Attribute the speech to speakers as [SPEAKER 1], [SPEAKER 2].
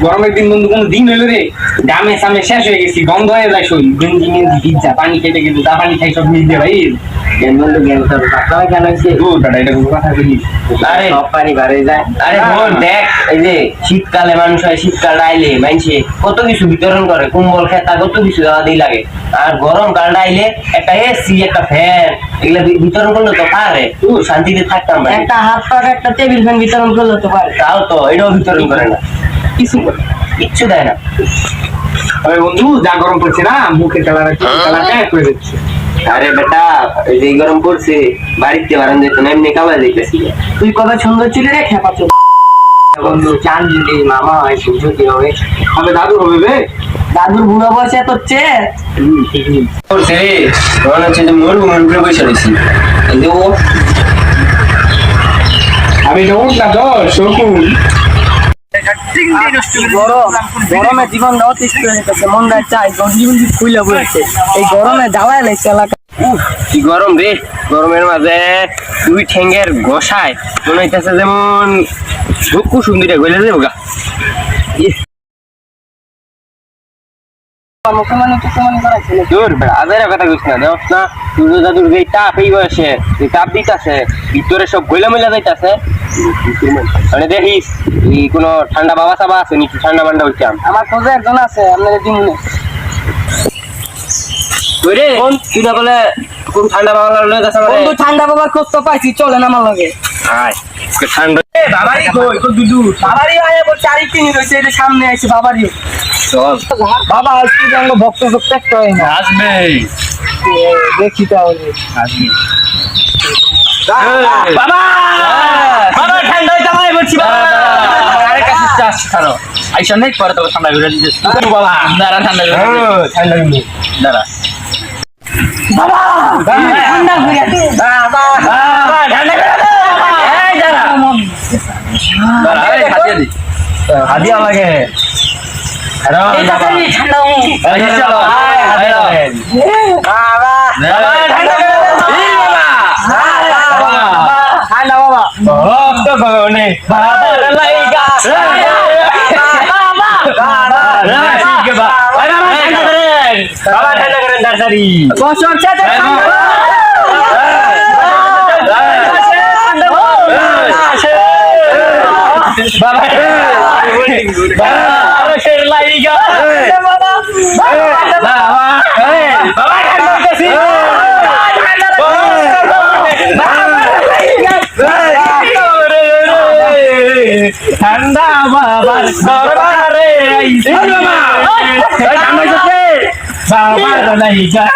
[SPEAKER 1] গরমের দিন বন্ধু কোনো দিন হইলো রে গামে সামে শেষ হয়ে গেছি গন্ধ হয়ে যায় শরীর গেঞ্জি মেঞ্জি ভিজা পানি খেতে খেতে চা পানি খাই সব মিল দিয়ে ভাই
[SPEAKER 2] বন্ধু জ্ঞান তোর পাতলা কেন হয়েছে?
[SPEAKER 1] দাদা এটা কোনো কথা বলি
[SPEAKER 2] আরে সব পানি বাড়ে যায়। আরে বোন দেখ, এই যে শীতকালে মানুষ হয়, শীতকাল আইলে মানুষে কত কিছু বিতরণ করে, কম্বল খেতা কত কিছু দেওয়া দিয়ে লাগে। আর গরম কাল আইলে একটা এসি একটা ফ্যান এগুলা বিতরণ করলে তো পারে শান্তিতে থাকতাম।
[SPEAKER 3] একটা হাত পাক একটা টেবিল ফ্যান বিতরণ করলে তো পারে।
[SPEAKER 2] তাও তো এটাও বিতরণ করে না, কিচ্ছু দেয় না।
[SPEAKER 1] আরে বন্ধু যা গরম পড়ছে না মুখে কালার করে দিচ্ছে।
[SPEAKER 2] আরে বেটা এই যে গরম পড়ছে বাড়িতে বারান যেত না, এমনি কাবা যাইতেছি।
[SPEAKER 3] তুই কত সুন্দর ছিল রে খেপা চোখ
[SPEAKER 2] বন্ধু চান দিলি মামা হয় সূর্য কি হবে?
[SPEAKER 1] হবে দাদু হবে বে
[SPEAKER 3] দাদুর বুড়ো বয়সে তোর চেয়ে
[SPEAKER 2] পড়ছে রে, মনে হচ্ছে যে মরবো মন করে বসে রয়েছি। এই যে ও
[SPEAKER 1] আমি এটা উঠ না তো শকুন
[SPEAKER 3] গরমে জীবন অতিষ্ঠ হয়ে যেতেছে, মন দেয় চাই জীবন খুইলে বলেছে এই গরমে জ্বালায় লাগছে এলাকা।
[SPEAKER 2] কি গরম রে, গরমের মাঝে দুই ঠেঙ্গের ঘষায় মনে হইতেছে যেমন খুব সুন্দর গলে দেবো গা। কথা কইস না, দেখ না সূর্য দাদুর যে তাপ এই বয়সে যে তাপ দিতেছে ভিতরে সব গইলা মইলা যাইতেছে। মানে দেখিস এই কোনো ঠান্ডা বাবা সাবা আছে নাকি ঠান্ডা বান্ডা হইতাম?
[SPEAKER 3] আমার খোঁজে একজন আছে আপনাদের দিনে
[SPEAKER 2] রে তুই না বলে কোন ঠান্ডা বাবা লয়ে যাচ্ছে
[SPEAKER 3] বন্ধু, ঠান্ডা বাবার খোঁজ তো পাইছি, চলেন আমার লগে।
[SPEAKER 2] আয় ঠান্ডা
[SPEAKER 3] বাবারই কই তো দুদু বাবারই আয় বলছে আরেকটি রইছে এই সামনে আইছে বাবারই।
[SPEAKER 2] চল
[SPEAKER 3] বাবা আজকে জঙ্গ ভক্ত ভক্ত একটা হয় না,
[SPEAKER 1] আসবে
[SPEAKER 3] দেখি তাহলে
[SPEAKER 1] আসবে
[SPEAKER 2] বাবা বাবা ঠান্ডা হইতে আমায় বলছি বাবা।
[SPEAKER 1] আরে কাছে চাষ খারো আইসা নেই পরে তো ঠান্ডা করে দিতেছ বাবা দাঁড়া ঠান্ডা করে ঠান্ডা করে দাঁড়া
[SPEAKER 3] বাবা ঠান্ডা হইয়া
[SPEAKER 2] বাবা ঠান্ডা করে এই দাঁড়া
[SPEAKER 1] দাঁড়া এই হাদিয়া দি হাদিয়া লাগে আরে বাবা
[SPEAKER 3] ঠান্ডা
[SPEAKER 1] এই চলো আয় হাদিয়া
[SPEAKER 2] বাবা
[SPEAKER 1] বাবা ঠান্ডা করে এই বাবা
[SPEAKER 3] ঠান্ডা বাবা
[SPEAKER 1] ভক্ত গনে বাবা লাইগা বাবা ঠান্ডা করেন দাঁড়ারি
[SPEAKER 3] বছর চাচা
[SPEAKER 1] বাবা শের লাইগা বাবা বাবা ঠান্ডা করতেছি ঠান্ডা বাবার দরবারে আইছে বাবা ঠান্ডা করতে বাবা লাইগা